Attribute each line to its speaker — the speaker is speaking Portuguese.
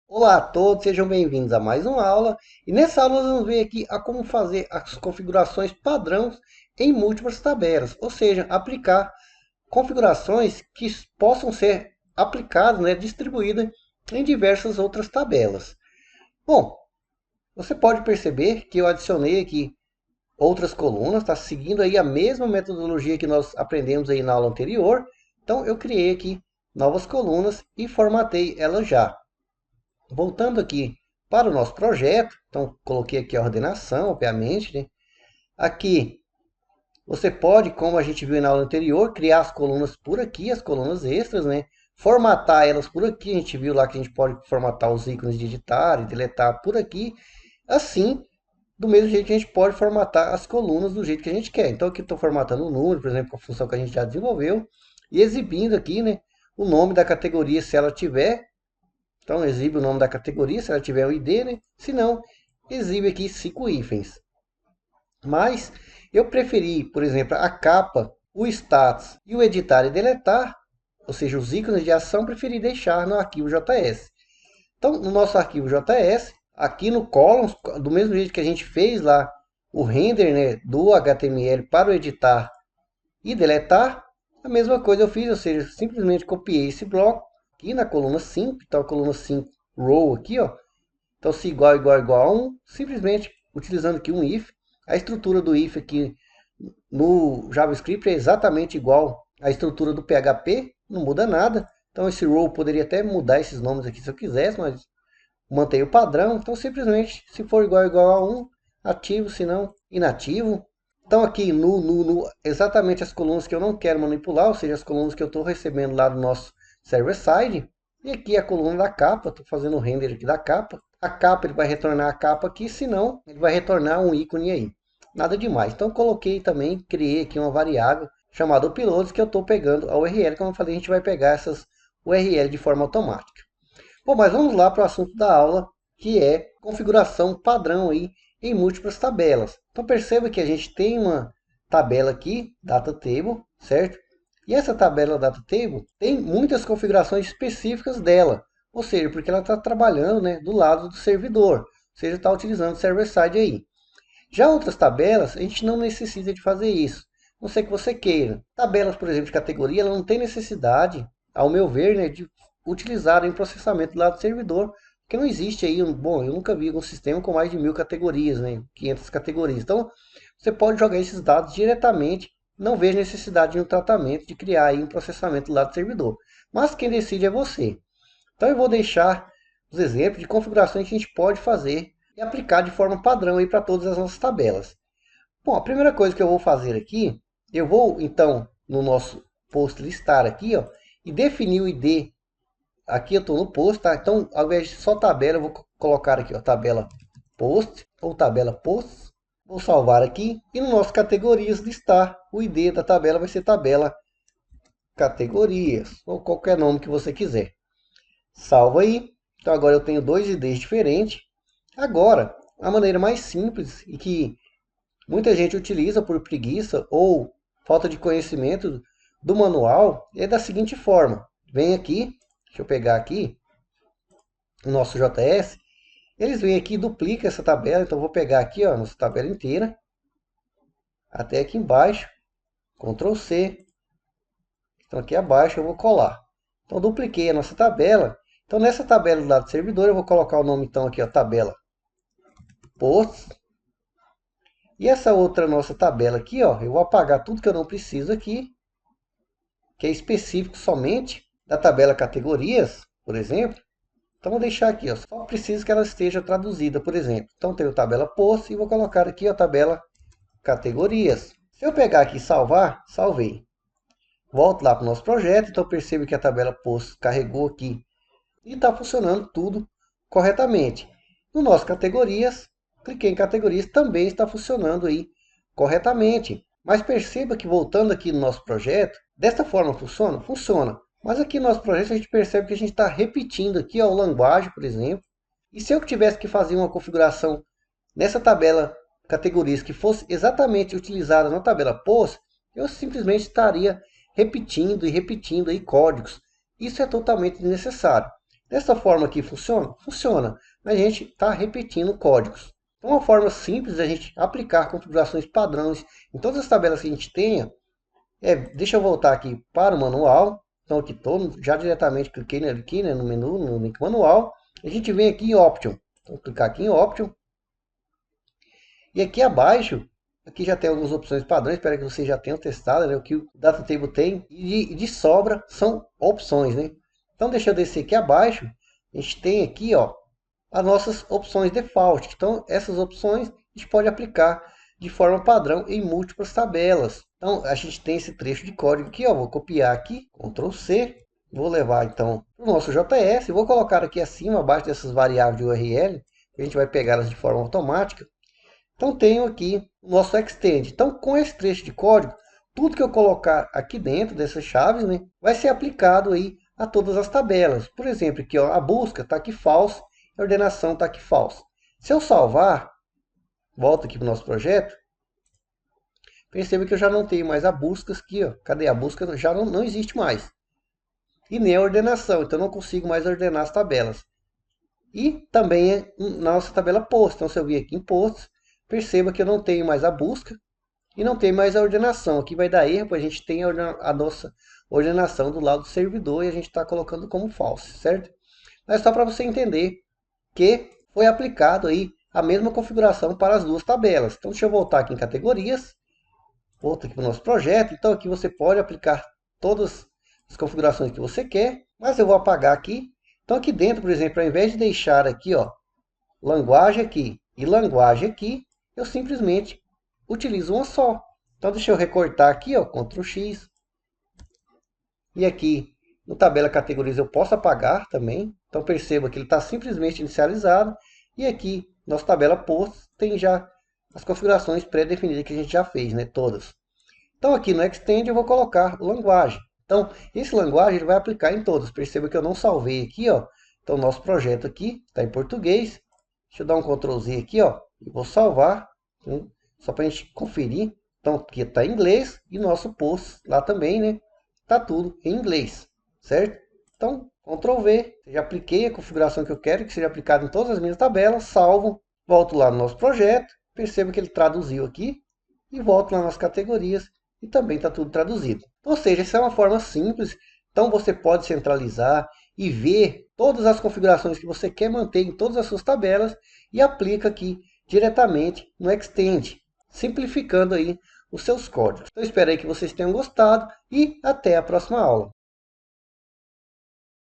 Speaker 1: Olá a todos, sejam bem-vindos a mais uma aula. E nessa aula nós vamos ver aqui a como fazer as configurações padrões em múltiplas tabelas, ou seja, aplicar configurações que possam ser aplicadas, distribuídas em diversas outras tabelas. Bom, você pode perceber que eu adicionei aqui outras colunas, está seguindo aí a mesma metodologia que nós aprendemos aí na aula anterior. Então eu criei aqui novas colunas e formatei elas já. Voltando aqui para o nosso projeto, então coloquei aqui a ordenação, obviamente, né? Aqui você pode, como a gente viu na aula anterior, criar as colunas por aqui, as colunas extras, né? Formatar elas por aqui, a gente viu lá que a gente pode formatar os ícones de editar e deletar por aqui. Assim, do mesmo jeito que a gente pode formatar as colunas do jeito que a gente quer. Então aqui estou formatando o número, por exemplo, com a função que a gente já desenvolveu, e exibindo aqui, né, o nome da categoria se ela tiver. Então exibe o nome da categoria, se ela tiver o ID, né? Se não, exibe aqui 5 hífens. Mas eu preferi, por exemplo, a capa, o status e o editar e deletar, ou seja, os ícones de ação, preferi deixar no arquivo JS. Então, no nosso arquivo JS, aqui no columns, do mesmo jeito que a gente fez lá o render, né, do HTML para o editar e deletar, a mesma coisa eu fiz, ou seja, simplesmente copiei esse bloco aqui na coluna 5, então a coluna 5 row aqui, ó. Então se igual igual igual a 1, simplesmente utilizando aqui um if, a estrutura do if aqui no JavaScript é exatamente igual à estrutura do PHP, não muda nada. Então esse row poderia até mudar esses nomes aqui se eu quisesse, mas mantém o padrão. Então simplesmente, se for igual a 1, ativo, se não, inativo. Então aqui no exatamente as colunas que eu não quero manipular, ou seja, as colunas que eu estou recebendo lá do nosso server-side. E aqui a coluna da capa, estou fazendo o render aqui da capa. A capa ele vai retornar a capa aqui, senão ele vai retornar um ícone aí. Nada demais. Então coloquei também, criei aqui uma variável chamada uploads, que eu estou pegando a URL. Como eu falei, a gente vai pegar essas URL de forma automática. Bom, mas vamos lá para o assunto da aula, que é configuração padrão aí em múltiplas tabelas. Então perceba que a gente tem uma tabela aqui, data table, certo? E essa tabela data table tem muitas configurações específicas dela, ou seja, porque ela está trabalhando, né, do lado do servidor, ou seja, está utilizando o server-side aí. Já outras tabelas, a gente não necessita de fazer isso, a não ser que você queira. Tabelas, por exemplo, de categoria, ela não tem necessidade, ao meu ver, né, de utilizar em processamento lá do servidor, porque não existe aí, bom, eu nunca vi um sistema com mais de 1000 categorias, né, 500 categorias. Então, você pode jogar esses dados diretamente, não vejo necessidade de um tratamento, de criar aí um processamento lá do servidor. Mas quem decide é você. Então eu vou deixar os exemplos de configurações que a gente pode fazer e aplicar de forma padrão aí para todas as nossas tabelas. Bom, a primeira coisa que eu vou fazer aqui, eu vou então no nosso post listar aqui, ó, e definir o ID. Aqui eu estou no post, tá? Então ao invés de só tabela, eu vou colocar aqui, ó, tabela post ou tabela posts. Vou salvar aqui e no nosso categorias listar o ID da tabela vai ser tabela categorias ou qualquer nome que você quiser. Salva aí. Então agora eu tenho dois IDs diferentes. Agora, a maneira mais simples e que muita gente utiliza por preguiça ou falta de conhecimento do manual é da seguinte forma. Vem aqui, deixa eu pegar aqui o nosso JS. Eles vêm aqui e duplicam essa tabela. Então eu vou pegar aqui, ó, nossa tabela inteira. Até aqui embaixo. Ctrl C. Então aqui abaixo eu vou colar. Então dupliquei a nossa tabela. Então nessa tabela do lado do servidor eu vou colocar o nome então aqui, ó, tabela posts. E essa outra nossa tabela aqui, ó, eu vou apagar tudo que eu não preciso aqui, que é específico somente da tabela categorias, por exemplo. Então vou deixar aqui, ó, só preciso que ela esteja traduzida, por exemplo. Então tenho tabela posts e vou colocar aqui a tabela categorias. Se eu pegar aqui e salvar, salvei. Volto lá para o nosso projeto, então percebo que a tabela posts carregou aqui e está funcionando tudo corretamente. No nosso categorias, cliquei em categorias, também está funcionando aí corretamente. Mas perceba que voltando aqui no nosso projeto, desta forma funciona? Funciona. Mas aqui no nosso projeto a gente percebe que a gente está repetindo aqui ó, o linguagem, por exemplo. E se eu tivesse que fazer uma configuração nessa tabela categorias que fosse exatamente utilizada na tabela post, eu simplesmente estaria repetindo e repetindo aí códigos. Isso é totalmente desnecessário. Dessa forma aqui funciona? Funciona, mas a gente está repetindo códigos. Então, uma forma simples da gente aplicar configurações padrões em todas as tabelas que a gente tenha deixa eu voltar aqui para o manual. Então aqui estou, já diretamente cliquei aqui, né, no menu, no link manual. A gente vem aqui em Option. Então clicar aqui em Option. E aqui abaixo, aqui já tem algumas opções padrões, espero que vocês já tenham testado, né, o que o Data Table tem. E de sobra são opções, né? Então deixa eu descer aqui abaixo. A gente tem aqui, ó, as nossas opções default. Então essas opções a gente pode aplicar de forma padrão em múltiplas tabelas. Então a gente tem esse trecho de código aqui, ó, vou copiar aqui, Ctrl C, vou levar então para o nosso JS, vou colocar aqui acima, abaixo dessas variáveis de URL, a gente vai pegá-las de forma automática. Então tenho aqui o nosso extend. Então com esse trecho de código, tudo que eu colocar aqui dentro dessas chaves, né, vai ser aplicado aí a todas as tabelas. Por exemplo, aqui ó, a busca está aqui false, a ordenação está aqui false. Se eu salvar, volto aqui para o nosso projeto, perceba que eu já não tenho mais a busca aqui, ó. Cadê a busca? Já não existe mais. E nem a ordenação, então não consigo mais ordenar as tabelas. E também é na nossa tabela post. Então se eu vir aqui em posts, perceba que eu não tenho mais a busca e não tenho mais a ordenação. Aqui vai dar erro, porque a gente tem a nossa ordenação do lado do servidor e a gente está colocando como false, certo? Mas só para você entender que foi aplicado aí a mesma configuração para as duas tabelas. Então deixa eu voltar aqui em categorias. Volta aqui para o nosso projeto. Então aqui você pode aplicar todas as configurações que você quer. Mas eu vou apagar aqui. Então aqui dentro, por exemplo, ao invés de deixar aqui, ó, linguagem aqui e linguagem aqui, eu simplesmente utilizo uma só. Então deixa eu recortar aqui, ó, Ctrl X. E aqui no tabela categorias eu posso apagar também. Então perceba que ele está simplesmente inicializado. E aqui, nossa tabela posts, tem já as configurações pré-definidas que a gente já fez, né? Todas. Então aqui no Extend eu vou colocar linguagem. Então esse linguagem ele vai aplicar em todas. Perceba que eu não salvei aqui, ó. Então nosso projeto aqui está em português. Deixa eu dar um Ctrl Z aqui, ó. E vou salvar. Só para a gente conferir. Então aqui está em inglês. E nosso post lá também, né? Está tudo em inglês. Certo? Então Ctrl V. Já apliquei a configuração que eu quero que seja aplicada em todas as minhas tabelas. Salvo. Volto lá no nosso projeto. Perceba que ele traduziu aqui. E volto lá nas categorias. E também está tudo traduzido. Ou seja, essa é uma forma simples. Então você pode centralizar e ver todas as configurações que você quer manter em todas as suas tabelas e aplica aqui diretamente no Extend, simplificando aí os seus códigos. Eu espero aí que vocês tenham gostado e até a próxima aula.